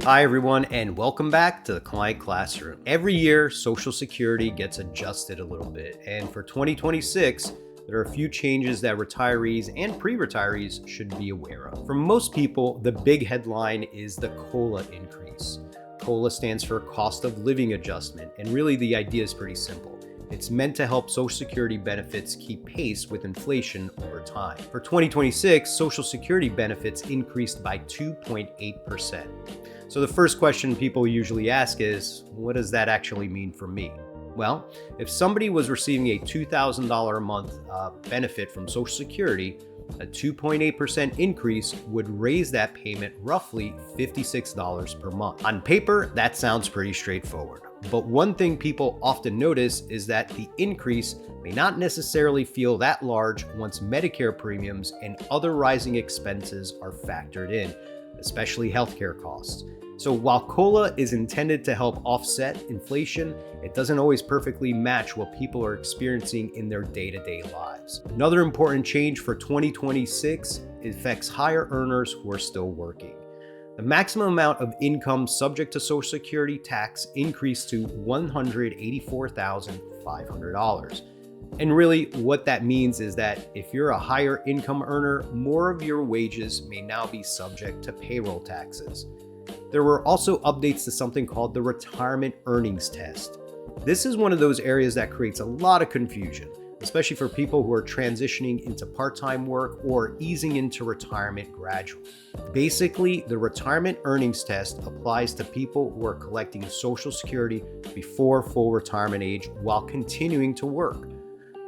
Hi, everyone, and welcome back to the Client Classroom. Every year, Social Security gets adjusted a little bit, and for 2026, there are a few changes that retirees and pre-retirees should be aware of. For most people, the big headline is the COLA increase. COLA stands for Cost of Living Adjustment, and really the idea is pretty simple. It's meant to help Social Security benefits keep pace with inflation over time. For 2026, Social Security benefits increased by 2.8%. So the first question people usually ask is, what does that actually mean for me? Well, if somebody was receiving a $2,000 a month benefit from Social Security, a 2.8% increase would raise that payment roughly $56 per month. On paper, that sounds pretty straightforward. But one thing people often notice is that the increase may not necessarily feel that large once Medicare premiums and other rising expenses are factored in, especially healthcare costs. So while COLA is intended to help offset inflation, it doesn't always perfectly match what people are experiencing in their day-to-day lives. Another important change for 2026 affects higher earners who are still working. The maximum amount of income subject to Social Security tax increased to $184,500. And really, what that means is that if you're a higher income earner, more of your wages may now be subject to payroll taxes. There were also updates to something called the Retirement Earnings Test. This is one of those areas that creates a lot of confusion, especially for people who are transitioning into part-time work or easing into retirement gradually. Basically, the Retirement Earnings Test applies to people who are collecting Social Security before full retirement age while continuing to work.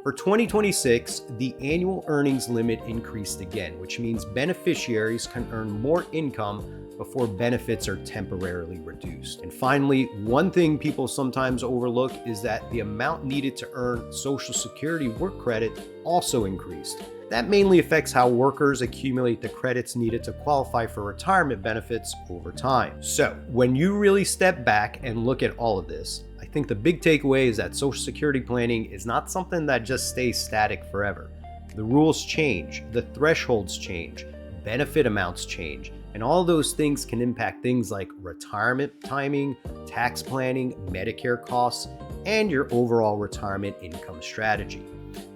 For 2026, the annual earnings limit increased again, which means beneficiaries can earn more income before benefits are temporarily reduced. And finally, one thing people sometimes overlook is that the amount needed to earn Social Security work credit also increased. That mainly affects how workers accumulate the credits needed to qualify for retirement benefits over time. So, when you really step back and look at all of this, I think the big takeaway is that Social Security planning is not something that just stays static forever. The rules change, the thresholds change, benefit amounts change, and all those things can impact things like retirement timing, tax planning, Medicare costs, and your overall retirement income strategy.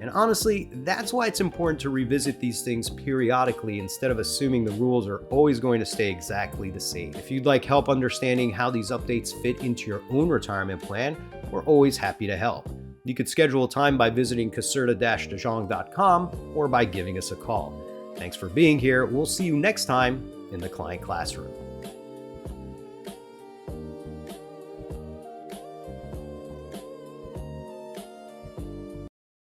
And honestly, that's why it's important to revisit these things periodically instead of assuming the rules are always going to stay exactly the same. If you'd like help understanding how these updates fit into your own retirement plan, we're always happy to help. You could schedule a time by visiting caserta-dejong.com or by giving us a call. Thanks for being here. We'll see you next time in the Client Classroom.